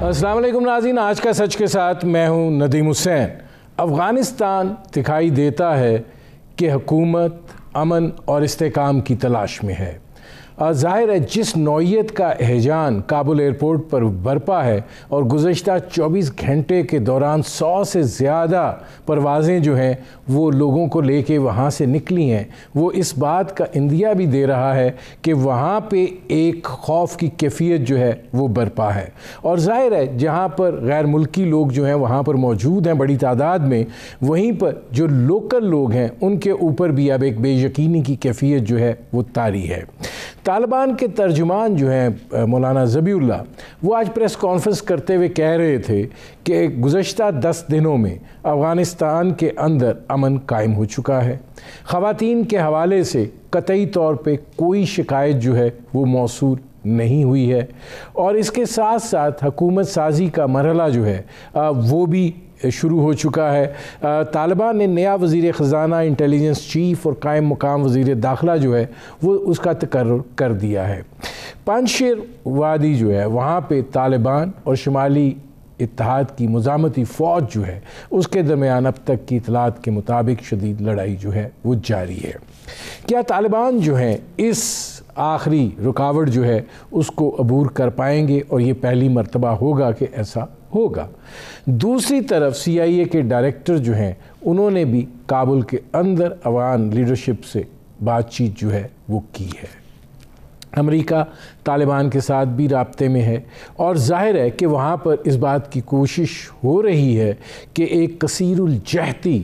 अस्सलाम वालेकुम नाज़रीन, आज का सच के साथ मैं हूं नदीम हुसैन। अफ़गानिस्तान दिखाई देता है कि हुकूमत अमन और इस्तेकाम की तलाश में है। ज़ाहिर है जिस नौइयत का एहजान काबुल एयरपोर्ट पर बरपा है और गुज़श्ता 24 घंटे के दौरान 100 से ज़्यादा परवाज़ें जो हैं वो लोगों को लेके वहाँ से निकली हैं, वो इस बात का इंदिया भी दे रहा है कि वहाँ पे एक खौफ की कैफियत जो है वो बरपा है। और ज़ाहिर है जहाँ पर गैर मुल्की लोग जो हैं वहाँ पर मौजूद हैं बड़ी तादाद में, वहीं पर जो लोकल लोग हैं उनके ऊपर भी अब एक बेयकीनी की कैफियत जो है वो तारी है। तालिबान के तर्जुमान जो हैं मौलाना ज़बीउल्लाह, वो आज प्रेस कॉन्फ्रेंस करते हुए कह रहे थे कि गुज़श्ता 10 दिनों में अफ़गानिस्तान के अंदर अमन कायम हो चुका है। ख़वातीन के हवाले से कतई तौर पे कोई शिकायत जो है वो मौसूल नहीं हुई है और इसके साथ साथ हुकूमत साजी का मरहला जो है वो भी शुरू हो चुका है। तालिबान ने नया वज़ीर ख़ज़ाना, इंटेलिजेंस चीफ़ और कायम मुकाम वज़ीर दाखिला जो है वो उसका तकर्रुर कर दिया है। पंजशीर वादी जो है वहाँ पे तालिबान और शुमाली इत्तेहाद की मुज़ामती फ़ौज जो है उसके दरमियान अब तक की इतलात के मुताबिक शदीद लड़ाई जो है वो जारी है। क्या तालिबान जो हैं इस आखिरी रुकावट जो है उसको अबूर कर पाएंगे और ये पहली मर्तबा होगा कि ऐसा होगा। दूसरी तरफ CIA के डायरेक्टर जो हैं उन्होंने भी काबुल के अंदर अफगान लीडरशिप से बातचीत जो है वो की है। अमेरिका तालिबान के साथ भी राब्ते में है और ज़ाहिर है कि वहाँ पर इस बात की कोशिश हो रही है कि एक कसीरुल जहती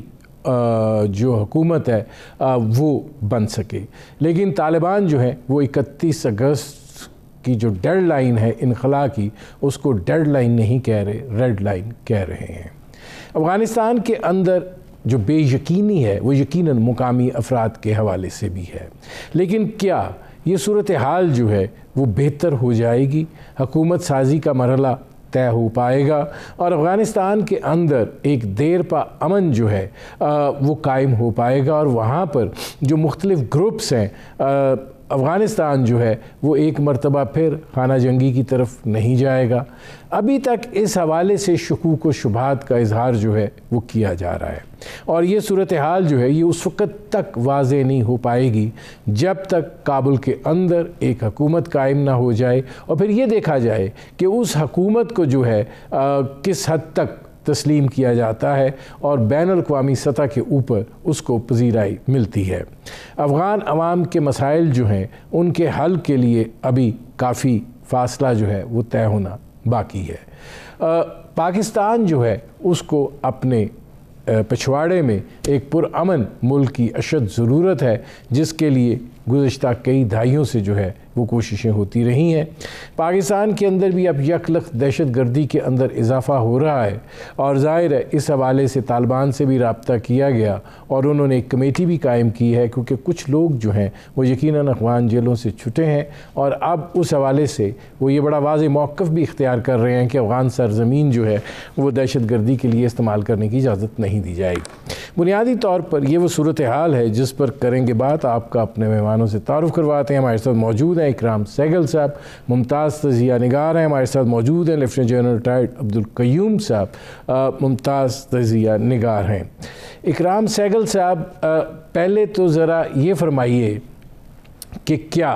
जो हुकूमत है वो बन सके। लेकिन तालिबान जो है वो 31 अगस्त की जो डेडलाइन है इनखला की, उसको डेडलाइन नहीं कह रहे, रेड लाइन कह रहे हैं। अफ़गानिस्तान के अंदर जो बेयकीनी है वो यकीनन मुकामी अफराद के हवाले से भी है, लेकिन क्या ये सूरत हाल जो है वो बेहतर हो जाएगी? हुकूमत साजी का मरहला तय हो पाएगा और अफ़गानिस्तान के अंदर एक देर पा अमन जो है वो कायम हो पाएगा और वहाँ पर जो मुख्तलिफ़ ग्रुप्स हैं अफ़गानिस्तान जो है वो एक मरतबा फिर खाना जंगी की तरफ नहीं जाएगा। अभी तक इस हवाले से शुकूक व शुबहात का इजहार जो है वो किया जा रहा है और ये सूरत हाल जो है ये उस वक़्त तक वाज़े नहीं हो पाएगी जब तक काबुल के अंदर एक हुकूमत कायम ना हो जाए और फिर ये देखा जाए कि उस हुकूमत को जो है किस हद तक तस्लीम किया जाता है और बैनुल-अक़वामी सतह के ऊपर उसको पजीराई मिलती है। अफ़गान अवाम के मसाइल जो हैं उनके हल के लिए अभी काफ़ी फ़ासला जो है वो तय होना बाकी है। पाकिस्तान जो है उसको अपने पिछवाड़े में एक पुरअमन मुल्क की अशद ज़रूरत है, जिसके लिए गुज़श्ता कई दहाइयों से जो है वो कोशिशें होती रही हैं। पाकिस्तान के अंदर भी अब यकलख दहशत गर्दी के अंदर इजाफ़ा हो रहा है और ज़ाहिर है इस हवाले से तालिबान से भी रब्ता किया गया और उन्होंने एक कमेटी भी कायम की है, क्योंकि कुछ लोग जो हैं वो यकीनन अफ़गान जेलों से छुटे हैं और अब उस हवाले से वो ये बड़ा वाज़ेह मौक़िफ़ भी इख्तियार कर रहे हैं कि अफ़गान सरज़मीन जो है वो दहशत गर्दी के लिए इस्तेमाल करने की इजाज़त नहीं दी जाएगी। बुनियादी तौर पर ये वो सूरत हाल है जिस पर करेंगे बात। आपका अपने मेहमानों से तारुफ़ करवाते हैं। हमारे साथ मौजूद हैं इकराम सहगल साहब, मुमताज़ तज़िया निगार हैं हमारे साथ मौजूद हैं, lieutenant general retired Abdul Qayyum साहब मुमताज़ तज़िया निगार हैं। इकराम सहगल साहब, पहले तो ज़रा ये फरमाइए कि क्या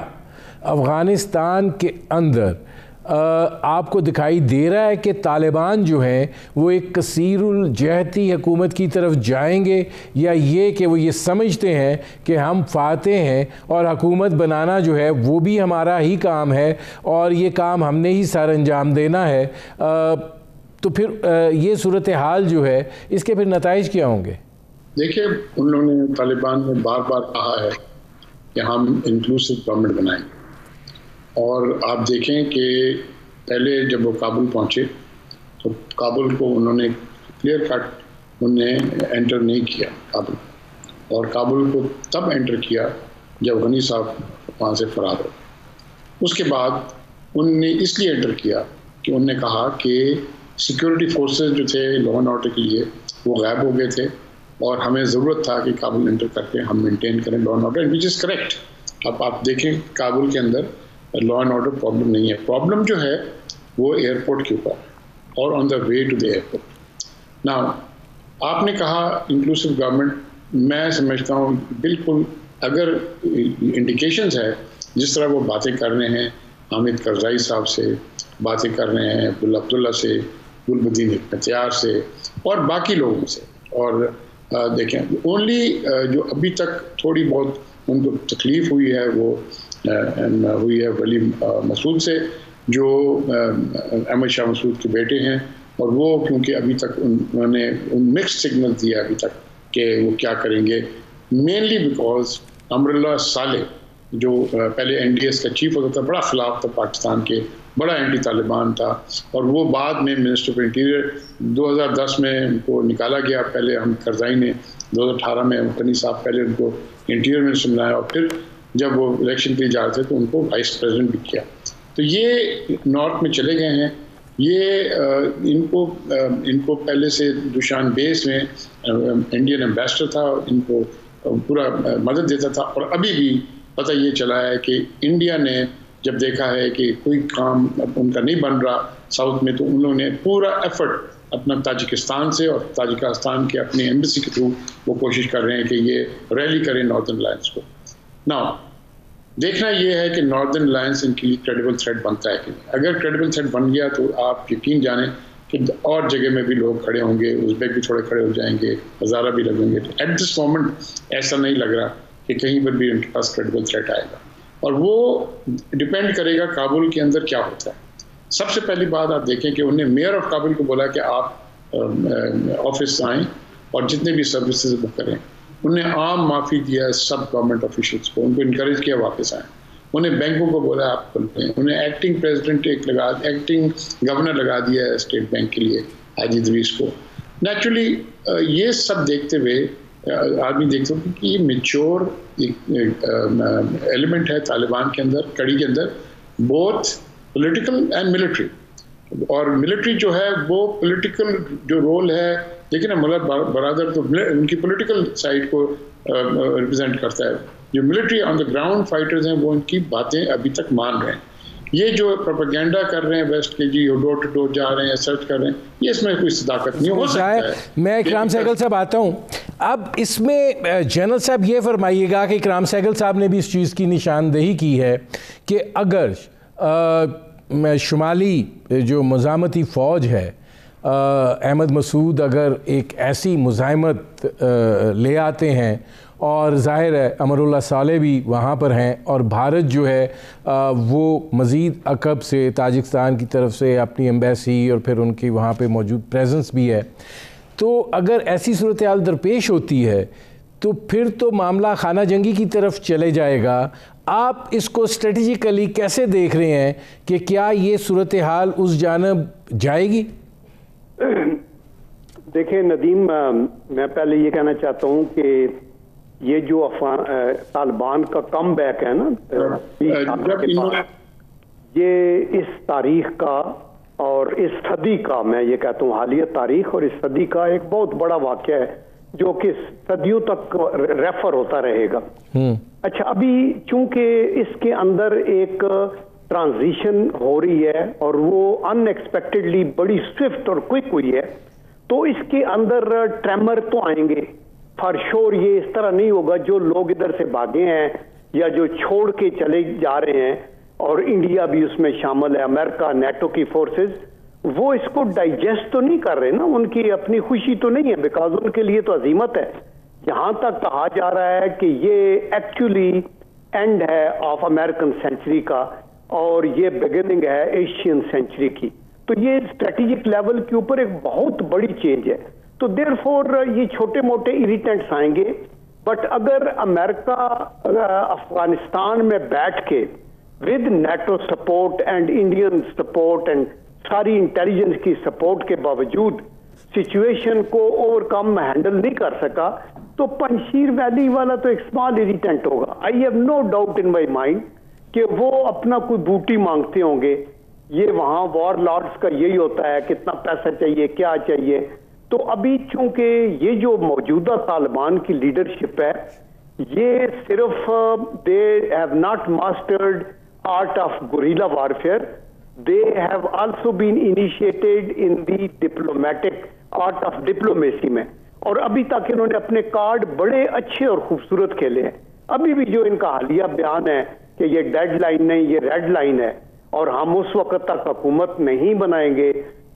अफ़गानिस्तान के अंदर आपको दिखाई दे रहा है कि तालिबान जो हैं वो एक कसीरुल जहती हुकूमत की तरफ जाएंगे, या ये कि वो ये समझते हैं कि हम फातेह हैं और हुकूमत बनाना जो है वो भी हमारा ही काम है और ये काम हमने ही सर अंजाम देना है? तो फिर ये सूरत हाल जो है इसके फिर नताइज क्या होंगे? देखिए, उन्होंने तालिबान ने बार बार कहा है कि हम इंक्लूसिव गवर्नमेंट बनाएंगे और आप देखें कि पहले जब वो काबुल पहुंचे तो काबुल को उन्होंने क्लियर कट उन्हें एंटर नहीं किया काबुल, और काबुल को तब एंटर किया जब गनी साहब वहाँ से फरार हो। उसके बाद उनने इसलिए एंटर किया कि उनने कहा कि सिक्योरिटी फोर्सेस जो थे लॉ एंड ऑर्डर के लिए वो गायब हो गए थे और हमें ज़रूरत था कि काबुल एंटर करके हम मेंटेन करें law and order, which is correct. अब आप देखें काबुल के अंदर लॉ एंड ऑर्डर प्रॉब्लम नहीं है, प्रॉब्लम जो है वो एयरपोर्ट के ऊपर। or on the way to the airport. Now, आपने कहा इंक्लूसिव गवर्नमेंट, मैं समझता हूँ बिल्कुल अगर इंडिकेशंस है, जिस तरह वो बातें कर रहे हैं हामिद करज़ाई साहब से, बातें कर रहे हैं अब्दुल्ला से, गुलबदीन हिकमतयार से और बाकी लोगों से, और देखें ओनली जो अभी तक थोड़ी बहुत उनको तकलीफ़ हुई है वो हुई है वली मसूद से, जो अहमद शाह मसूद के बेटे हैं, और वो क्योंकि अभी तक उन्होंने मिक्स्ड सिग्नल दिया अभी तक कि वो क्या करेंगे, मेनली बिकॉज अमरुल्लाह साले जो पहले NDS का चीफ होता था, बड़ा खिलाफ था पाकिस्तान के, बड़ा एंटी तालिबान था, और वो बाद में मिनिस्टर ऑफ इंटीरियर 2010 में उनको निकाला गया। पहले हम करज़ाई ने 2018 में गनी साहब पहले उनको इंटीरियर मिनिस्टर बनाया, और फिर जब वो इलेक्शन के लिए जा रहे थे तो उनको वाइस प्रेसिडेंट भी किया। तो ये नॉर्थ में चले गए हैं। ये इनको पहले से दुशान बेस में इंडियन एम्बेसडर था, इनको पूरा मदद देता था, और अभी भी पता ये चला है कि इंडिया ने जब देखा है कि कोई काम उनका नहीं बन रहा साउथ में, तो उन्होंने पूरा एफर्ट अपना ताजिकिस्तान से और ताजिकिस्तान के अपनी एम्बेसी के थ्रू वो कोशिश कर रहे हैं कि ये रैली करें नॉर्दर्न अलायंस को। नाउ देखना ये है कि नॉर्दर्न अलायंस इनकी क्रेडिबल थ्रेट बनता है कि नहीं। अगर क्रेडिबल थ्रेट बन गया तो आप यकीन जानें कि और जगह में भी लोग खड़े होंगे, उज़्बेक भी थोड़े खड़े हो जाएंगे, हज़ारा भी लगेंगे। एट दिस मोमेंट ऐसा नहीं लग रहा कि कहीं पर भी उनके पास क्रेडिबल थ्रेट आएगा, और वो डिपेंड करेगा काबुल के अंदर क्या होता है। सबसे पहली बात आप देखें कि उन्हें मेयर ऑफ काबुल को बोला कि आप ऑफिस आएँ और जितने भी सर्विसेज बुक करें। उन्हें आम माफ़ी दिया सब गवर्नमेंट ऑफिशियल्स को, उनको इनकरेज किया वापस आएँ। उन्हें बैंकों को बोला आप खुल लें। उन्हें एक्टिंग प्रेसिडेंट एक्टिंग गवर्नर लगा दिया है स्टेट बैंक के लिए हाजी इदरीस को। नेचुरली ये सब देखते हुए आदमी देखते हो कि ये मेच्योर एलिमेंट है तालिबान के अंदर, कड़ी के अंदर, बोथ पॉलिटिकल एंड मिलिट्री। और मिलिट्री जो है वो पॉलिटिकल जो रोल है, देखिए ना मुल्ला बरादर तो उनकी पॉलिटिकल साइड को रिप्रेजेंट करता है। जो military on the ground fighters हैं वो उनकी बातें अभी तक मान रहे हैं। ये जो प्रोपेगेंडा कर रहे हैं वेस्ट के, जी डोर टू डोर जा रहे हैं, सर्च कर रहे हैं, ये इसमें कोई सदाकत नहीं हो सकता है। मैं इकराम सहगल साहब आता हूँ। अब इसमें जनरल साहब ये फरमाइएगा कि इकराम सहगल साहब ने भी इस चीज़ की निशानदेही की है कि अगर शुमाली जो मुज़ामती फ़ौज है, अहमद मसूद अगर एक ऐसी मुज़ाहमत ले आते हैं, और ज़ाहिर है अमरुल्लाह साले भी वहाँ पर हैं, और भारत जो है वो मज़ीद अकब से ताजिकिस्तान की तरफ से अपनी एम्बेसी और फिर उनकी वहाँ पे मौजूद प्रेजेंस भी है, तो अगर ऐसी सूरत हाल दरपेश होती है तो फिर तो मामला खाना जंगी की तरफ चले जाएगा। आप इसको स्ट्रेटजिकली कैसे देख रहे हैं कि क्या ये सूरत हाल उस जानब जाएगी? देखिए नदीम, मैं पहले ये कहना चाहता हूँ कि ये जो तालिबान का कम बैक है ना, ये इस तारीख का और इस सदी का, मैं ये कहता हूँ हालिया तारीख और इस सदी का एक बहुत बड़ा वाक़या है जो कि सदियों तक रेफर होता रहेगा। अच्छा, अभी चूंकि इसके अंदर एक ट्रांजिशन हो रही है और वो अनएक्सपेक्टेडली बड़ी स्विफ्ट और क्विक हुई है, तो इसके अंदर ट्रेमर तो आएंगे फॉर श्योर। ये इस तरह नहीं होगा जो लोग इधर से भागे हैं या जो छोड़ के चले जा रहे हैं, और इंडिया भी उसमें शामिल है, अमेरिका, नेटो की फोर्सेस, वो इसको डाइजेस्ट तो नहीं कर रहे ना, उनकी अपनी खुशी तो नहीं है, बिकॉज उनके लिए तो अजीमत है। यहां तक कहा जा रहा है कि ये एक्चुअली एंड है ऑफ अमेरिकन सेंचुरी का और ये बिगिनिंग है एशियन सेंचुरी की। तो ये स्ट्रेटेजिक लेवल के ऊपर एक बहुत बड़ी चेंज है। तो देयरफॉर ये छोटे मोटे इरिटेंट्स आएंगे, बट अगर अमेरिका अफगानिस्तान में बैठ के with NATO support and Indian support and सारी इंटेलिजेंस की सपोर्ट के बावजूद सिचुएशन को ओवरकम हैंडल नहीं कर सका, तो पंजशीर वैली वाला तो एक स्मॉल इरिटेंट होगा। I have no doubt in my mind कि वो अपना कोई बूटी मांगते होंगे। ये वहां वॉर लॉर्ड्स का यही होता है, कितना पैसा चाहिए, क्या चाहिए। तो अभी चूंकि ये जो मौजूदा तालिबान की लीडरशिप है, ये सिर्फ they have not mastered art of guerrilla warfare, they have also been initiated in the diplomatic art of diplomacy में, और अभी तक इन्होंने अपने कार्ड बड़े अच्छे और खूबसूरत खेले हैं। अभी भी जो इनका हालिया बयान है कि ये डेड लाइन नहीं, ये रेड लाइन है, और हम उस वक्त तक हुकूमत नहीं बनाएंगे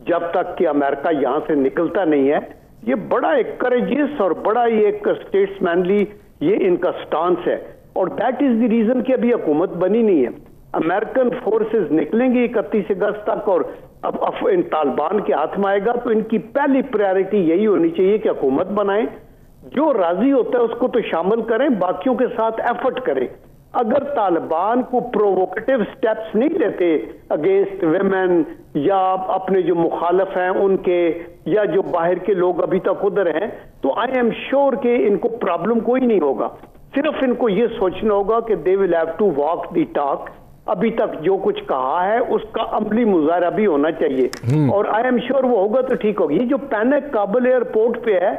जब तक कि अमेरिका यहाँ से निकलता नहीं है, ये बड़ा एक करेजियस और बड़ा ही एक स्टेट्समैनली ये इनका स्टांस है। और दैट इज द रीजन कि अभी हुकूमत बनी नहीं है। अमेरिकन फोर्सेस निकलेंगी 31 अगस्त तक, और अब इन तालिबान के हाथ में आएगा तो इनकी पहली प्रायोरिटी यही होनी चाहिए कि हुकूमत बनाएं, जो राजी होता है उसको तो शामिल करें, बाकियों के साथ एफर्ट करें। अगर तालिबान को प्रोवोकेटिव स्टेप्स नहीं लेते अगेंस्ट वेमेन या अपने जो मुखालफ हैं उनके, या जो बाहर के लोग अभी तक उधर हैं, तो आई एम श्योर कि इनको प्रॉब्लम कोई नहीं होगा। सिर्फ इनको ये सोचना होगा कि they will have to walk the talk. अभी तक जो कुछ कहा है उसका अमली मुजाहरा भी होना चाहिए, और आई एम श्योर वो होगा तो ठीक होगी। जो पैनिक काबुल एयरपोर्ट पे है,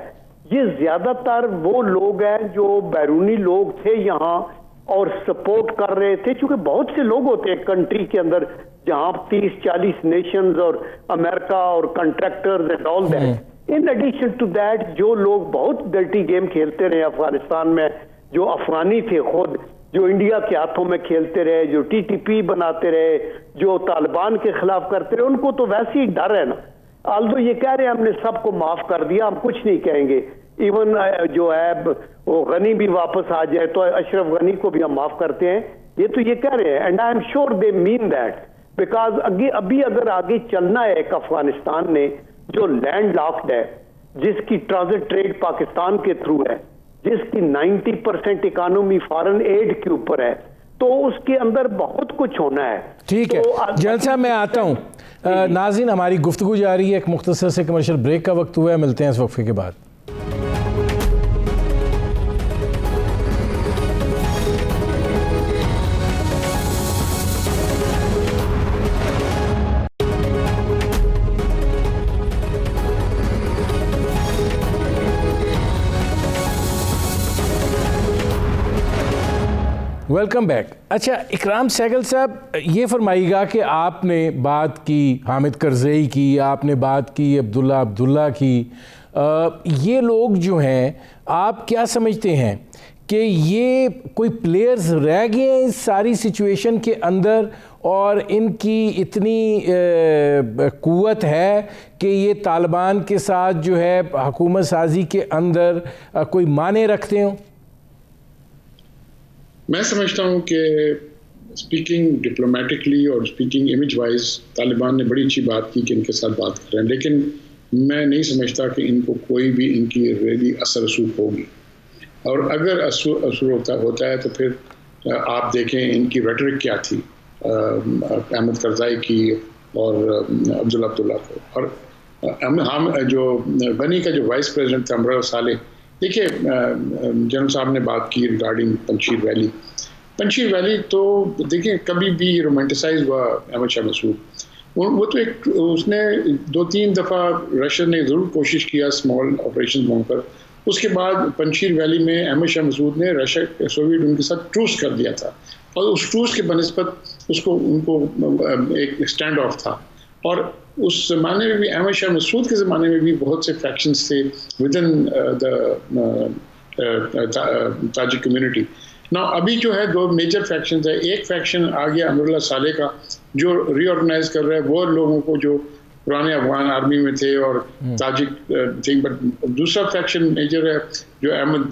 ये ज्यादातर वो लोग हैं जो बैरूनी लोग थे यहाँ और सपोर्ट कर रहे थे, क्योंकि बहुत से लोग होते हैं कंट्री के अंदर जहां 30-40 नेशंस और अमेरिका और contractors and all that. In addition to that जो लोग बहुत डर्टी गेम खेलते रहे अफगानिस्तान में, जो अफगानी थे खुद, जो इंडिया के हाथों में खेलते रहे, जो टीटीपी बनाते रहे, जो तालिबान के खिलाफ करते रहे, उनको तो वैसे ही डर है ना। आल्दो ये कह रहे हैं हमने सबको माफ कर दिया, हम कुछ नहीं कहेंगे, इवन जो है वो गनी भी वापस आ जाए तो अशरफ गनी को भी हम माफ करते हैं, ये तो ये कह रहे हैं। And I am sure they mean that, because अभी अगर आगे चलना है एक अफगानिस्तान ने जो लैंड लॉक्ड है, जिसकी ट्रांजिट ट्रेड पाकिस्तान के थ्रू है, जिसकी 90% इकोनॉमी फॉरेन एड के ऊपर है, तो उसके अंदर बहुत कुछ होना है। ठीक है जनरल साहब, मैं आता हूँ। नाज़रीन, हमारी गुफ्तगू जारी है, एक मुख्तसर से कमर्शियल ब्रेक का वक्त हुआ है, मिलते हैं इस वक्फे के बाद। Welcome back. अच्छा इकराम सहगल साहब, ये फरमाइएगा कि आपने बात की हामिद करज़ई की, आपने बात की अब्दुल्ला की, ये लोग जो हैं, आप क्या समझते हैं कि ये कोई प्लेयर्स रह गए हैं इस सारी सिचुएशन के अंदर, और इनकी इतनी क़ुव्वत है कि ये तालिबान के साथ जो है हुकूमत साजी के अंदर कोई माने रखते हों? मैं समझता हूँ कि स्पीकिंग डिप्लोमेटिकली और स्पीकिंग इमेज वाइज तालिबान ने बड़ी अच्छी बात की कि इनके साथ बात कर रहे हैं, लेकिन मैं नहीं समझता कि इनको कोई भी इनकी रेली असर रसूख होगी। और अगर असर होता है तो फिर आप देखें इनकी रेटरिक क्या थी अहमद करज़ई की और अब्दुल्ला को, और हम जो गनी का जो वाइस प्रेसिडेंट था अमर साले। देखिए जनरल साहब ने बात की रिगार्डिंग पंशीर वैली, तो देखिए कभी भी रोमांटिसाइज हुआ अहमद शाह मसूद, वो तो एक उसने 2-3 दफ़ा रशिया ने ज़रूर कोशिश किया स्मॉल ऑपरेशन वहाँ पर। उसके बाद पंशीर वैली में अहमद शाह मसूद ने रशिया सोवियत यूनियन के साथ ट्रूस कर दिया था, और उस ट्रूस के बनस्बत उनको एक स्टैंड ऑफ था। और उस ज़माने में भी अहमद शाह मसूद के ज़माने में भी बहुत से फैक्शंस थे with in the Tajik community. ना अभी जो है 2 मेजर फैक्शंस है। एक फैक्शन आ गया अमरुल्लाह साले का, जो रीऑर्गेनाइज कर रहा है वो लोगों को जो पुराने अफगान आर्मी में थे और ताजिक थिंग। बट दूसरा फैक्शन मेजर है जो अहमद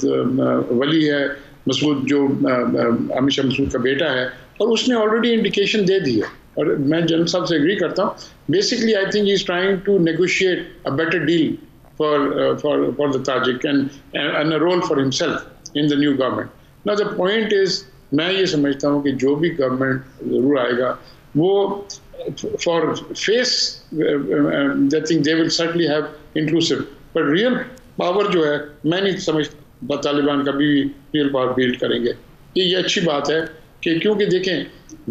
वली है मसूद, जो अहमद शाह मसूद का बेटा है, और उसने ऑलरेडी इंडिकेशन दे दी है। और मैं जनरल साहब से एग्री करता हूँ। Basically I think he is trying to negotiate a better deal for the Tajik and a role for himself in the new government. Now the point is, मैं ये समझता हूँ कि जो भी गवर्नमेंट ज़रूर आएगा वो for face I think they will certainly have inclusive, पर रियल पावर जो है मैं नहीं समझता तालिबान कभी भी रियल पावर बिल्ड करेंगे। ये अच्छी बात है कि क्योंकि देखें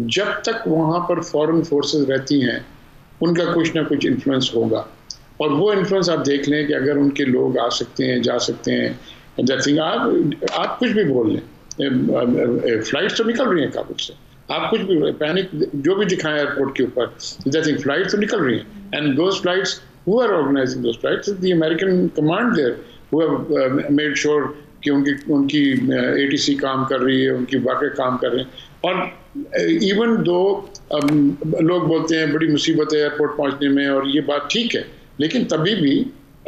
जब तक वहाँ पर फॉरेन फोर्सेस रहती हैं उनका कुछ ना कुछ इन्फ्लुएंस होगा, और वो इन्फ्लुएंस आप देख लें कि अगर उनके लोग आ सकते हैं जा सकते हैं, आप कुछ भी बोल लें, फ्लाइट्स तो निकल रही हैं काबुल से, आप कुछ भी पैनिक जो भी दिखाएं एयरपोर्ट के ऊपर, फ्लाइट तो निकल रही हैं, and those flights who are organizing those flights, the American command there who have made sure कि उनकी ATC काम कर रही है, उनकी वाकई काम कर रहे हैं। और इवन दो लोग बोलते हैं बड़ी मुसीबत है एयरपोर्ट पहुंचने में, और ये बात ठीक है, लेकिन तभी भी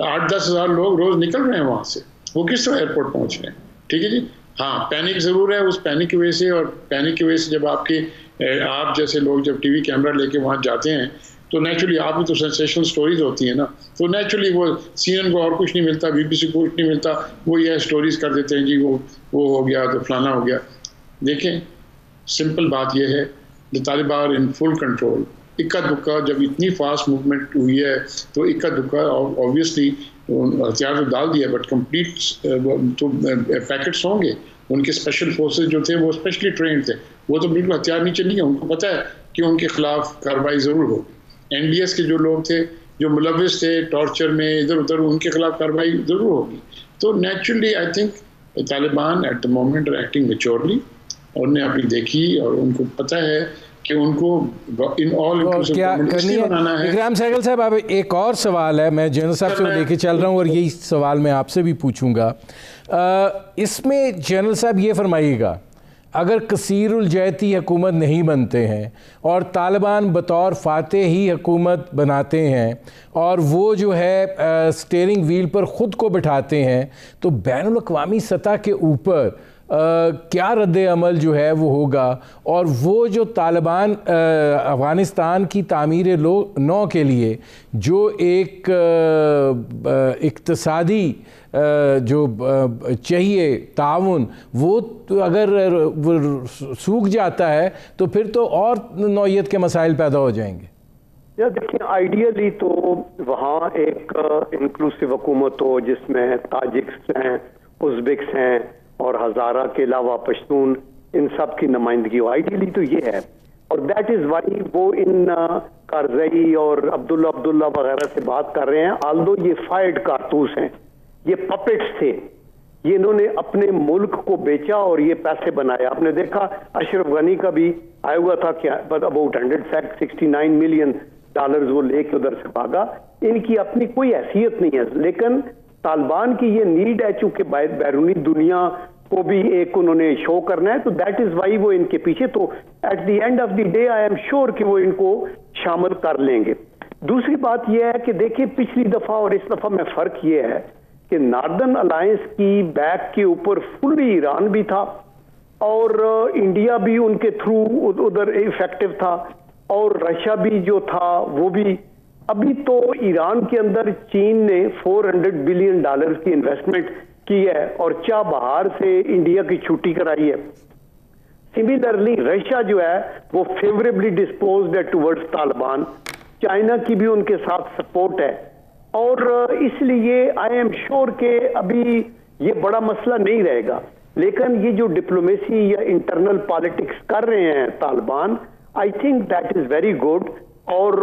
8-10 हज़ार लोग रोज निकल रहे हैं वहां से, वो किस तरह एयरपोर्ट पहुंच रहे हैं? ठीक है जी, हाँ पैनिक जरूर है, उस पैनिक की वजह से, और पैनिक की वजह से जब आप जैसे लोग जब टीवी कैमरा लेके वहां जाते हैं तो नेचुरली आप भी तो सेंसेशनल स्टोरीज होती है ना, तो नेचुरली वो CNN को और कुछ नहीं मिलता, BBC को कुछ नहीं मिलता, वो यह स्टोरीज कर देते हैं जी वो हो गया तो फलाना हो गया। देखें, सिंपल बात यह है, the Taliban in full control. इक्का दुक्का जब इतनी फास्ट मूवमेंट हुई है तो इक्का दुक्का ऑब्वियसली हथियार तो डाल दिया, बट कंप्लीट तो पैकेट्स होंगे। उनके स्पेशल फोर्सेस जो थे वो स्पेशली ट्रेंड थे, वो तो बिल्कुल हथियार नीचे नहीं है, उनको पता है कि उनके खिलाफ कार्रवाई ज़रूर होगी। NDS के जो लोग थे जो मुलविस थे टॉर्चर में इधर उधर, उनके खिलाफ कार्रवाई ज़रूर होगी। तो naturally I think Taliban at the moment are acting maturely, और उन्हें अपनी देखी और उनको पता है कि उनको इन ऑल क्या करनी है। इकराम सहगल साहब, अब एक और सवाल है, मैं जनरल साहब से लेके चल रहा हूँ और यही सवाल मैं आपसे भी पूछूंगा। इसमें जनरल साहब ये फरमाइएगा, अगर कसीरुल जहती हुकूमत नहीं बनते हैं और तालिबान बतौर फातेह ही हुकूमत बनाते हैं और वो जो है स्टीयरिंग व्हील पर ख़ुद को बिठाते हैं, तो बैनुल अक़वामी सतह के ऊपर क्या रद्द अमल जो है वो होगा, और वो जो तालिबान अफ़गानिस्तान की तामीर नौ के लिए जो एक इक़्तिसादी जो चाहिए ताउन, वो तो अगर सूख जाता है तो फिर तो और नौइयत के मसाइल पैदा हो जाएंगे। या देखिए, आइडियली तो वहाँ एक इंक्लूसिव हुकूमत हो जिसमें ताजिक्स हैं, उज़्बेक्स हैं और हज़ारा के अलावा पश्तून, इन सब की नुमाइंदगी हो। आइडियली तो ये है, और दैट इज़ वाई वो इन कारज़ई और अब्दुल्ला वगैरह से बात कर रहे हैं। आल्दो ये फायर्ड कारतूस हैं, ये पपेट्स थे, ये इन्होंने अपने मुल्क को बेचा और ये पैसे बनाया। आपने देखा अशरफ गनी का भी आया हुआ था क्या, अबाउट 169 मिलियन डॉलर्स वो लेके उधर से भागा। इनकी अपनी कोई हैसियत नहीं है, लेकिन तालिबान की ये नीड है चूंकि बैरूनी दुनिया को भी एक उन्होंने शो करना है, तो दैट इज वाई वो इनके पीछे। तो at the end of the day I am sure कि वो इनको शामिल कर लेंगे। दूसरी बात यह है कि देखिए, पिछली दफा और इस दफा में फर्क ये है कि नॉर्दर्न अलायंस की बैक के ऊपर फुल्ली ईरान भी था और इंडिया भी उनके थ्रू उधर इफेक्टिव था, और रशिया भी जो था वो भी। अभी तो ईरान के अंदर चीन ने $400 बिलियन की इन्वेस्टमेंट की है और चाबहार से इंडिया की छुट्टी कराई है। सिमिलरली रशिया जो है वो फेवरेबली डिस्पोज्ड है टुवर्ड्स तालिबान। चाइना की भी उनके साथ सपोर्ट है, और इसलिए आई एम श्योर के अभी ये बड़ा मसला नहीं रहेगा। लेकिन ये जो डिप्लोमेसी या इंटरनल पॉलिटिक्स कर रहे हैं Taliban, I think that is very good. और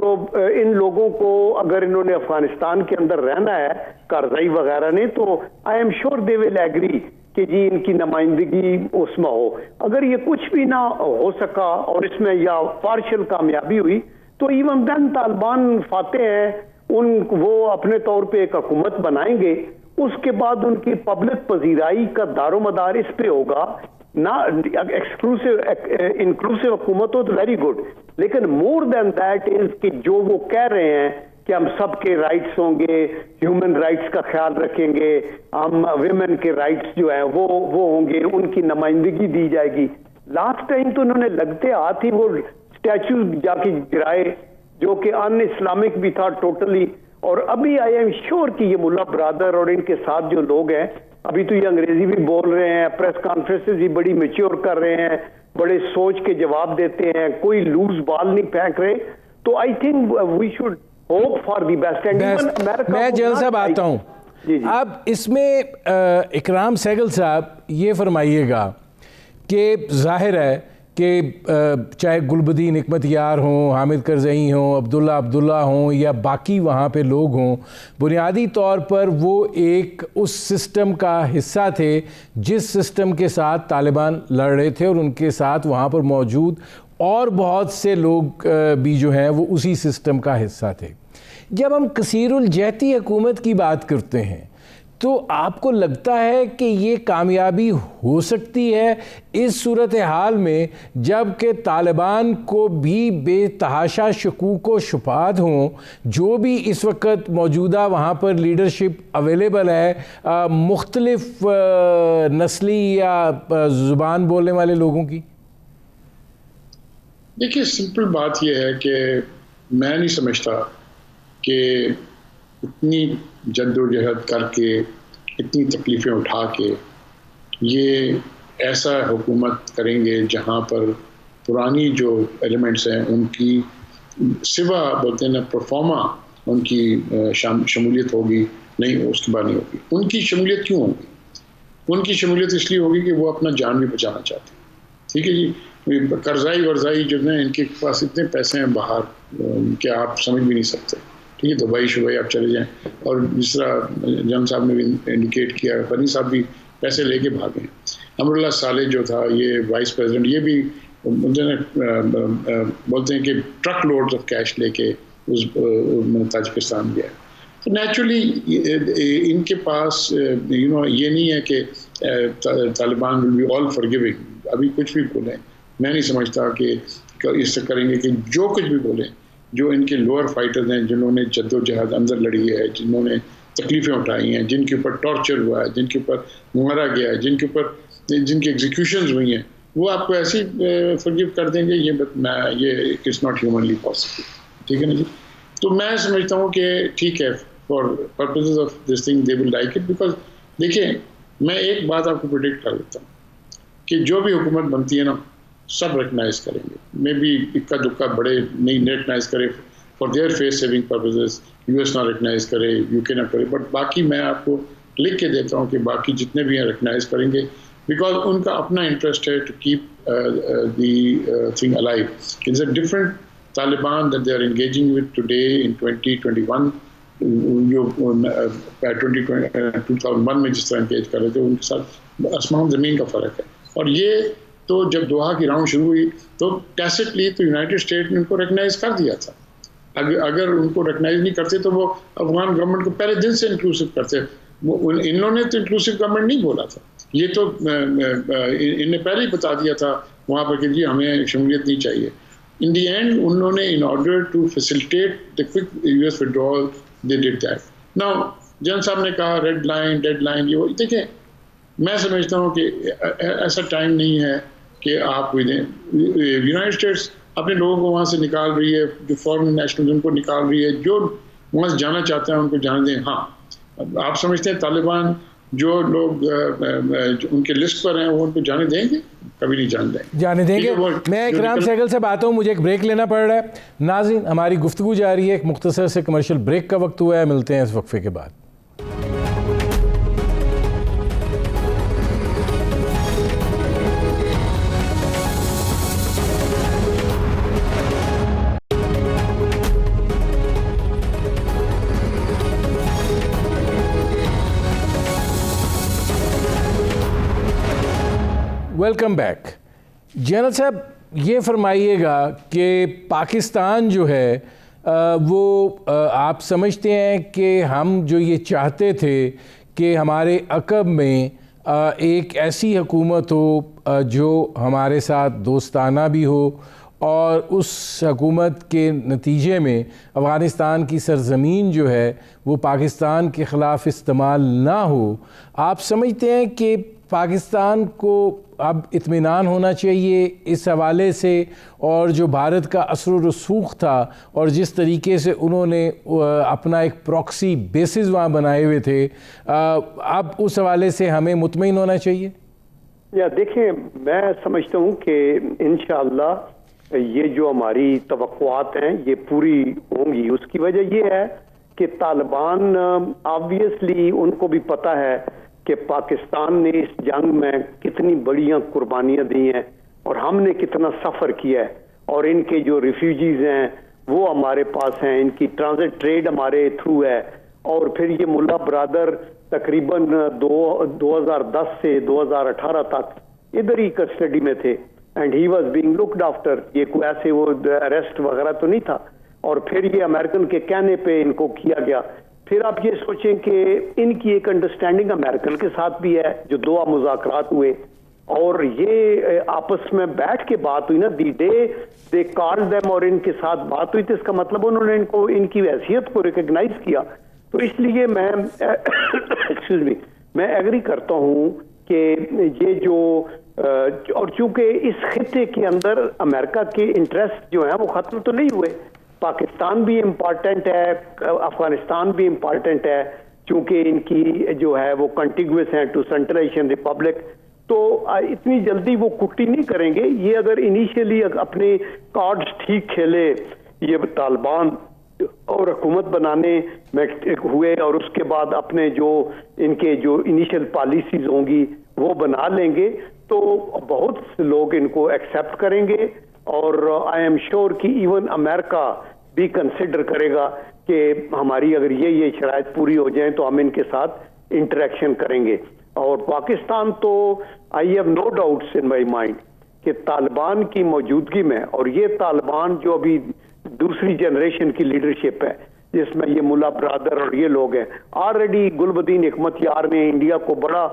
इन लोगों को अगर इन्होंने अफगानिस्तान के अंदर रहना है कारज़ई वगैरह ने, तो I am sure they will agree कि जी इनकी नुमाइंदगी उसमें हो। अगर ये कुछ भी ना हो सका और इसमें या पार्शियल कामयाबी हुई, तो इवन देन तालिबान फाते हैं, वो अपने तौर पे एक हुकूमत बनाएंगे। उसके बाद उनकी पब्लिक पजीराई का दारोमदार इस पे होगा ना। एक्सक्लूसिव इंक्लूसिव हुकूमत हो तो वेरी गुड, लेकिन मोर देन दैट इज कि जो वो कह रहे हैं कि हम सबके राइट्स होंगे, ह्यूमन राइट्स का ख्याल रखेंगे, हम विमेन के राइट्स जो है वो होंगे, उनकी नुमाइंदगी दी जाएगी। लास्ट टाइम तो उन्होंने लगते हाथ ही वो स्टैचू जाके गिराए जो कि अन इस्लामिक भी था टोटली। और अभी आई एम श्योर कि ये मुल्ला ब्रादर और इनके साथ जो लोग हैं, अभी तो ये अंग्रेजी भी बोल रहे हैं, प्रेस कॉन्फ्रेंसेस भी बड़ी मैच्योर कर रहे हैं, बड़े सोच के जवाब देते हैं, कोई लूज बॉल नहीं फेंक रहे। तो I think we should hope for the best. मैं जनरल साहब आता हूँ अब इसमें। इकराम सहगल साहब ये फरमाइएगा कि जाहिर है कि चाहे गुलबदीन हिकमत यार हों, हामिद करज़ई हों, अब्दुल्ला हों या बाकी वहाँ पे लोग हों, बुनियादी तौर पर वो एक उस सिस्टम का हिस्सा थे जिस सिस्टम के साथ तालिबान लड़ रहे थे, और उनके साथ वहाँ पर मौजूद और बहुत से लोग भी जो हैं वो उसी सिस्टम का हिस्सा थे। जब हम कसीरुल जहती हुकूमत की बात करते हैं तो आपको लगता है कि ये कामयाबी हो सकती है इस सूरत हाल में, जबकि तालिबान को भी बेतहाशा शकूक व शुबहात हों, जो भी इस वक्त मौजूदा वहाँ पर लीडरशिप अवेलेबल है मुख्तलिफ नस्ली या ज़ुबान बोलने वाले लोगों की? देखिए, सिंपल बात यह है कि मैं नहीं समझता कि इतनी जद्दोजहद करके, इतनी तकलीफ़ें उठा के ये ऐसा हुकूमत करेंगे जहाँ पर पुरानी जो एलिमेंट्स हैं उनकी सिवा बोलते हैं ना परफॉर्मा उनकी शमूलियत होगी, नहीं उसके बाद नहीं होगी। उनकी शमूलियत क्यों होगी? उनकी शमूलियत इसलिए होगी कि वो अपना जान भी बचाना चाहते हैं। ठीक है जी, कर्जाई वर्जाई जो है इनके पास इतने पैसे हैं बाहर कि आप समझ भी नहीं सकते। ठीक है, दुबई शुबई आप चले जाएं, और जिस तरह जम साहब ने भी इंडिकेट किया, बनी साहब भी पैसे लेके भागे। अमरुल्लाह साले जो था ये वाइस प्रेसिडेंट, ये भी बोलते हैं कि ट्रक लोड्स ऑफ कैश लेके उस ताजिकिस्तान गया। तो नेचुरली इनके पास ये नहीं है कि Taliban will be all forgiving. अभी कुछ भी बोलें, मैं नहीं समझता कि इससे करेंगे कि जो कुछ भी बोलें, जो इनके लोअर फाइटर्स हैं जिन्होंने जद्दोजहद अंदर लड़ी है, जिन्होंने तकलीफ़ें उठाई हैं, जिनके ऊपर टॉर्चर हुआ है, जिनके ऊपर मारा गया है, जिनकी एग्जीक्यूशंस हुई हैं, वो आपको ऐसे फॉरगिव कर देंगे? ये इट्स नॉट ह्यूमनली पॉसिबल। ठीक है ना जी? तो मैं समझता हूँ कि ठीक है, for purposes of this thing they will like it. Because देखिए, मैं एक बात आपको प्रेडिक्ट कर देता हूँ कि जो भी हुकूमत बनती है ना, सब रिकगनाइज करेंगे। मे बी इक्का दुक्का बड़े नहीं रिकगनाइज करे for their face saving purposes, US ना रिकगनाइज करे, यूके ना करे, बट बाकी मैं आपको लिख के देता हूँ कि बाकी जितने भी हैं रिकगनाइज करेंगे, बिकॉज उनका अपना इंटरेस्ट है to keep the thing alive. It's a different Taliban that they are engaging with today in 2021, जो 2001 में जिस तरह एंगेज कर रहे थे, उनके साथ आसमान ज़मीन का फ़र्क है। और ये तो जब दोहा की राउंड शुरू हुई तो टैसिटली तो यूनाइटेड स्टेट ने उनको रिकगनाइज कर दिया था। अगर उनको रिकगनाइज नहीं करते तो वो अफगान गवर्नमेंट को पहले दिन से इंक्लूसिव करते। इन्होंने तो इंक्लूसिव गवर्नमेंट नहीं बोला था, ये तो इन्हें पहले ही बता दिया था वहाँ पर कि जी हमें शमूलियत नहीं चाहिए। इन दी एंड उन्होंने in order to facilitate the quick US withdrawal they did that. Now जन साहब ने कहा रेड लाइन डेड लाइन, ये देखें, मैं समझता हूँ कि ऐसा टाइम नहीं है कि आप यूनाइटेड स्टेट्स अपने लोगों को वहाँ से निकाल रही है, जो फॉरेन नेशनल उनको निकाल रही है, जो वहाँ से जाना चाहते हैं उनको जाने दें। हाँ, आप समझते हैं तालिबान जो लोग उनके लिस्ट पर हैं वो उनको जाने देंगे? कभी नहीं जाने देंगे। मैं इकराम सहगल से बात हूँ, मुझे एक ब्रेक लेना पड़ रहा है। नाज़रीन, हमारी गुफ्तगू जारी है, एक मुख्तसर से कमर्शियल ब्रेक का वक्त हुआ है, मिलते हैं इस वक्फे के बाद। Welcome back. जनरल साहब, ये फरमाइएगा कि पाकिस्तान जो है वो आप समझते हैं कि हम जो ये चाहते थे कि हमारे अक़ब में एक ऐसी हुकूमत हो जो हमारे साथ दोस्ताना भी हो, और उस हुकूमत के नतीजे में अफ़गानिस्तान की सरज़मीन जो है वो पाकिस्तान के ख़िलाफ़ इस्तेमाल ना हो। आप समझते हैं कि पाकिस्तान को अब इत्मीनान होना चाहिए इस हवाले से, और जो भारत का असर व रसूख था और जिस तरीके से उन्होंने अपना एक प्रॉक्सी बेसिस वहाँ बनाए हुए थे, अब उस हवाले से हमें मुतमईन होना चाहिए? या देखिए, मैं समझता हूँ कि इंशाअल्लाह ये जो हमारी तवक्कुआत हैं ये पूरी होंगी। उसकी वजह ये है कि तालिबान ऑब्वियसली उनको भी पता है कि पाकिस्तान ने इस जंग में कितनी बड़ियां कुर्बानियां दी हैं और हमने कितना सफ़र किया है, और इनके जो रिफ्यूजीज हैं वो हमारे पास हैं, इनकी ट्रांजिट ट्रेड हमारे थ्रू है। और फिर ये मुल्ला ब्रादर तकरीबन 2010 से 2018 तक इधर ही कस्टडी में थे। And he was being looked after. ये कोई ऐसे वो अरेस्ट वगैरह तो नहीं था, और फिर ये अमेरिकन के कहने पे इनको किया गया। फिर आप ये सोचें कि इनकी एक अंडरस्टैंडिंग अमेरिकन के साथ भी है, जो दो मुज़ाकरात हुए और ये आपस में बैठ के बात हुई ना, the day they called them, और इनके साथ बात हुई, तो इसका मतलब उन्होंने इनको इनकी हैसियत को रिकग्नाइज किया। तो इसलिए मैं एक्सक्यूज मी, मैं एग्री करता हूं कि ये जो और चूंकि इस खिते के अंदर अमेरिका के इंटरेस्ट जो है वो खत्म तो नहीं हुए, पाकिस्तान भी इम्पॉर्टेंट है, अफगानिस्तान भी इम्पॉर्टेंट है, चूंकि इनकी जो है वो कंटिग्यूस है टू सेंट्रल एशियन रिपब्लिक, तो इतनी जल्दी वो कुट्टी नहीं करेंगे। ये अगर इनिशियली अपने कार्ड्स ठीक खेले, ये तालिबान और हुकूमत बनाने में हुए और उसके बाद अपने जो इनके जो इनिशियल पॉलिसीज होंगी वो बना लेंगे, तो बहुत से लोग इनको एक्सेप्ट करेंगे। और आई एम श्योर कि इवन अमेरिका भी कंसिडर करेगा कि हमारी अगर ये शराइत पूरी हो जाए तो हम इनके साथ इंटरेक्शन करेंगे। और पाकिस्तान तो I have no doubts in my mind कि तालिबान की मौजूदगी में, और ये तालिबान जो अभी दूसरी जनरेशन की लीडरशिप है जिसमें ये मुल्ला ब्रादर और ये लोग हैं, ऑलरेडी गुलबदीन हिकमत यार ने इंडिया को बड़ा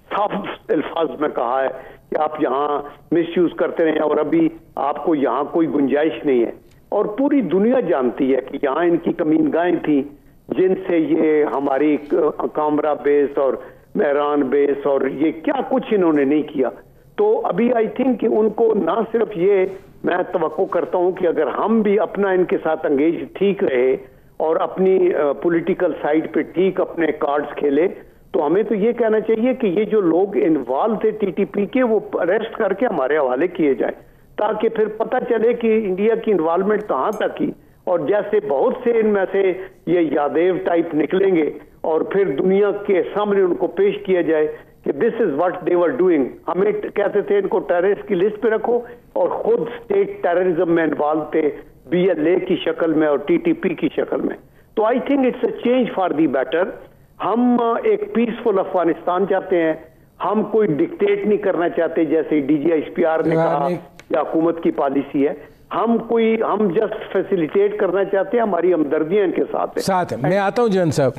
साफ अल्फाज में कहा है कि आप यहाँ मिसयूज करते रहे और अभी आपको यहाँ कोई गुंजाइश नहीं है। और पूरी दुनिया जानती है कि यहाँ इनकी कमीनगाहें थी जिनसे ये हमारी कामरा बेस और मेहरान बेस और ये क्या कुछ इन्होंने नहीं किया। तो अभी आई थिंक कि उनको ना सिर्फ ये, मैं तवक्को करता हूं कि अगर हम भी अपना इनके साथ अंगेज ठीक रहे और अपनी पॉलिटिकल साइड पे ठीक अपने कार्ड्स खेले, तो हमें तो ये कहना चाहिए कि ये जो लोग इन्वॉल्व थे टीटीपी के वो अरेस्ट करके हमारे हवाले किए जाए, ताकि फिर पता चले कि इंडिया की इन्वॉल्वमेंट कहाँ तक की। और जैसे बहुत से इनमें से ये यादेव टाइप निकलेंगे और फिर दुनिया के सामने उनको पेश किया जाए कि this is what they were doing. हमें कहते थे इनको टेररिस्ट की लिस्ट पे रखो और खुद स्टेट टेररिज्म में इन्वॉल्व थे, BLA की शक्ल में और TTP की शक्ल में। तो I think it's a change for the better. हम एक पीसफुल अफगानिस्तान चाहते हैं, हम कोई डिक्टेट नहीं करना चाहते जैसे DGISPR ने कहा या हुकूमत की पॉलिसी है। हम जस्ट फैसिलिटेट करना चाहते हैं, हमारी हमदर्दियां इनके साथ है। मैं आता हूं जन साहब।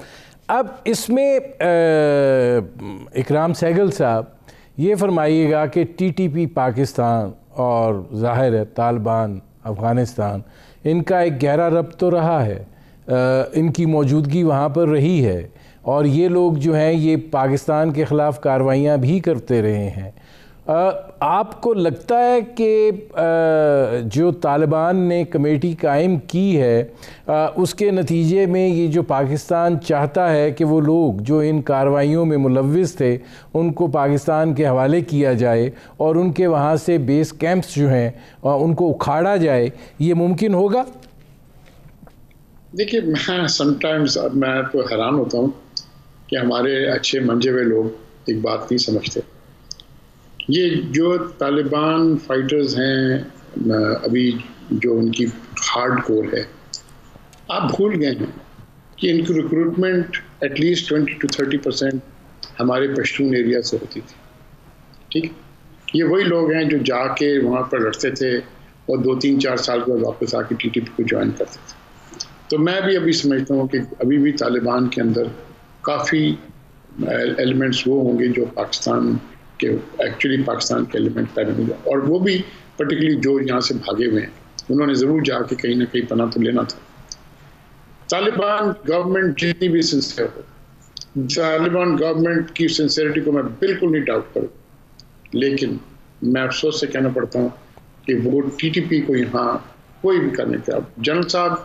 अब इसमें इकराम सहगल साहब ये फरमाइएगा कि TTP पाकिस्तान और ज़ाहिर है तालिबान अफ़गानिस्तान, इनका एक गहरा रब्त तो रहा है, इनकी मौजूदगी वहाँ पर रही है और ये लोग जो हैं ये पाकिस्तान के ख़िलाफ़ कार्रवाइयाँ भी करते रहे हैं। आपको लगता है कि जो तालिबान ने कमेटी कायम की है उसके नतीजे में ये जो पाकिस्तान चाहता है कि वो लोग जो इन कार्रवाइयों में मुलव्विस थे उनको पाकिस्तान के हवाले किया जाए और उनके वहाँ से बेस कैंप्स जो हैं उनको उखाड़ा जाए, ये मुमकिन होगा? देखिए, मैं समटाइम्स मैं तो हैरान होता हूँ कि हमारे अच्छे मंजे हुए लोग एक बात नहीं समझते। ये जो तालिबान फाइटर्स हैं अभी जो उनकी हार्ड कोर है, आप भूल गए हैं कि इनकी रिक्रूटमेंट एटलीस्ट 20 to 30% हमारे पश्तून एरिया से होती थी। ठीक, ये वही लोग हैं जो जाके वहाँ पर लड़ते थे और 2-3-4 साल के बाद वापस आके TTP को ज्वाइन करते थे। तो मैं भी अभी समझता हूँ कि अभी भी तालिबान के अंदर काफ़ी एलिमेंट्स वो होंगे जो पाकिस्तान के एक्चुअली पाकिस्तान के एलिमेंट पैदा हुए, और वो भी पर्टिकुलरली जो यहाँ से भागे हुए हैं, उन्होंने ज़रूर जाके कहीं ना कहीं पनाह तो लेना था। तालिबान गवर्नमेंट जितनी भी सिंसियर हो, तालिबान गवर्नमेंट की सिंसियरिटी को मैं बिल्कुल नहीं डाउट करूँ, लेकिन मैं अफसोस से कहना पड़ता हूँ कि वो TTP को यहाँ कोई भी करने का, जनरल साहब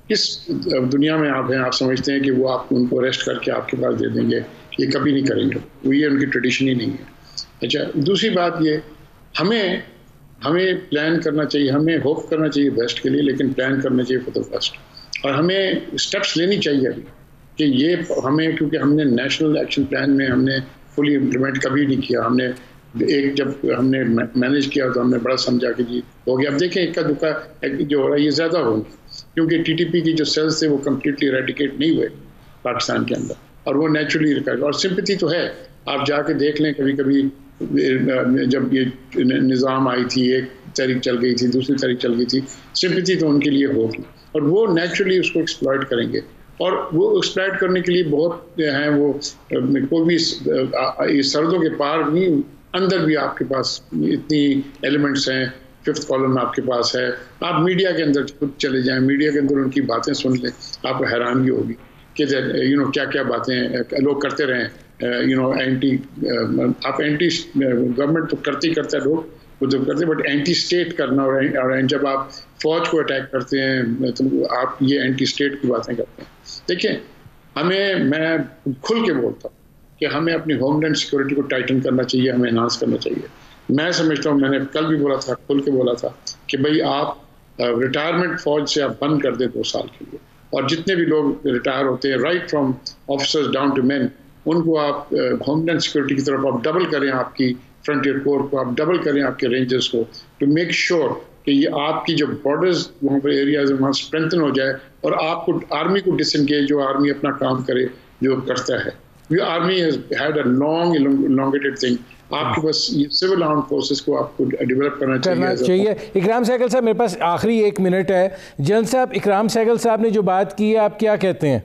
किस दुनिया में आप हैं, आप समझते हैं कि वो आप उनको अरेस्ट करके आपके पास दे देंगे? ये कभी नहीं करेंगे, वो ये उनकी ट्रेडिशन ही नहीं है। अच्छा, दूसरी बात ये, हमें प्लान करना चाहिए, हमें होप करना चाहिए बेस्ट के लिए, लेकिन प्लान करना चाहिए फॉर द बेस्ट। और हमें स्टेप्स लेनी चाहिए अभी कि ये हमें, क्योंकि हमने नेशनल एक्शन प्लान में हमने फुली इम्प्लीमेंट कभी नहीं किया। हमने एक जब हमने मैनेज किया तो हमने बड़ा समझा कि जी हो गया। अब देखें इक्का दुक्का जो हो रहा है ये ज़्यादा होंगे, क्योंकि TTP की जो सेल्स थे वो कम्प्लीटली रेडिकेट नहीं हुए पाकिस्तान के अंदर, और वो नेचुरली रिकवर, और सिंपैथी तो है। आप जाके देख लें, कभी कभी जब ये निज़ाम आई थी, एक तारीख चल गई थी, दूसरी तारीख चल गई थी, सिंपैथी तो उनके लिए होगी और वो नेचुरली उसको एक्सप्लॉइट करेंगे। और वो एक्सप्लॉइट करने के लिए बहुत हैं, वो कोई भी इस सरहदों के पार नहीं, अंदर भी आपके पास इतनी एलिमेंट्स हैं। फिफ्थ कॉलम में आपके पास है, आप मीडिया के अंदर खुद चले जाएं, मीडिया के अंदर उनकी बातें सुन लें, आपको हैरानगी होगी कि क्या क्या बातें लोग करते रहें। एंटी आप एंटी गवर्नमेंट तो करते ही करते हैं लोग, वो जब करते हैं, बट एंटी स्टेट करना और जब आप फौज को अटैक करते हैं तो आप ये एंटी स्टेट की बातें करते हैं। देखिए, मैं खुल के बोलता हूँ कि हमें अपनी होमलैंड सिक्योरिटी को टाइटन करना चाहिए, हमें एनहांस करना चाहिए। मैं समझता हूँ, मैंने कल भी बोला था, खुल के बोला था कि भाई आप रिटायरमेंट फौज से आप बंद कर दें 2 साल के लिए, और जितने भी लोग रिटायर होते हैं right from officers down to man, उनको आप होमलैंड सिक्योरिटी की तरफ आप डबल करें, आपकी फ्रंटियर कोर को आप डबल करें, आपके रेंजर्स को, टू मेक श्योर कि ये आपकी जो बॉर्डर्स वहाँ पर एरियाज वहाँ स्ट्रेंथन हो जाए और आपको आर्मी को डिसएंगेज, जो आर्मी अपना काम करे जो करता है। ये army has had a long elongated thing. आपके पास सिविल आर्म फोर्सेस को आपको डेवलप करना चाहिए। इकराम सहगल साहब, मेरे पास आखिरी 1 मिनट है। जनरल साहब, इकराम सहगल साहब ने जो बात की है, आप क्या कहते हैं?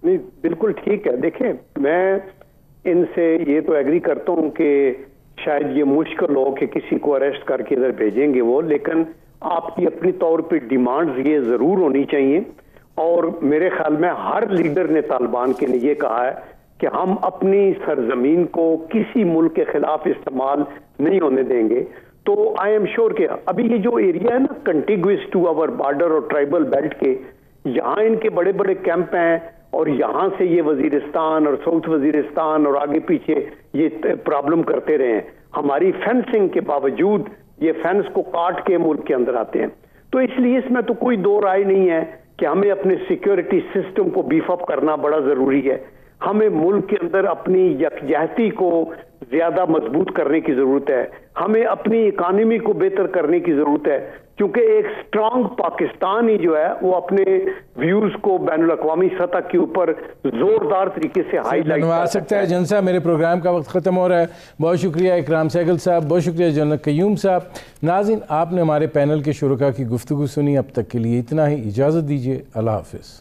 नहीं, बिल्कुल ठीक है। देखें, मैं इनसे ये तो एग्री करता हूँ कि शायद ये मुश्किल हो कि किसी को अरेस्ट करके इधर भेजेंगे वो, लेकिन आपकी अपनी तौर पे डिमांड्स ये ज़रूर होनी चाहिए। और मेरे ख्याल में हर लीडर ने तालिबान के लिए ये कहा है कि हम अपनी सरजमीन को किसी मुल्क के खिलाफ इस्तेमाल नहीं होने देंगे। तो आई एम श्योर कि अभी ये जो एरिया है ना, कंटिग्यूस टू आवर बॉर्डर और ट्राइबल बेल्ट के, यहाँ इनके बड़े बड़े कैंप हैं और यहाँ से ये वजीरिस्तान और साउथ वजीरिस्तान और आगे पीछे ये प्रॉब्लम करते रहे हैं। हमारी फेंसिंग के बावजूद ये फेंस को काट के मुल्क के अंदर आते हैं। तो इसलिए इसमें तो कोई दो राय नहीं है कि हमें अपने सिक्योरिटी सिस्टम को बीफ अप करना बड़ा जरूरी है। हमें मुल्क के अंदर अपनी यकजहती को ज्यादा मजबूत करने की जरूरत है। हमें अपनी इकानमी को बेहतर करने की जरूरत है, क्योंकि एक स्ट्रांग पाकिस्तान ही जो है वो अपने व्यूज को बैनुल अक़वामी सतह के ऊपर जोरदार तरीके से हाईलाइट कर सकता है। जनरल साहब, मेरे प्रोग्राम का वक्त ख़त्म हो रहा है। बहुत शुक्रिया इकराम सहगल साहब, बहुत शुक्रिया जनरल क़य्यूम साहब। नाज़रीन, आपने हमारे पैनल के शुरका की गुफ्तगू सुनी। अब तक के लिए इतना ही, इजाज़त दीजिए। अल्लाह हाफ़िज़।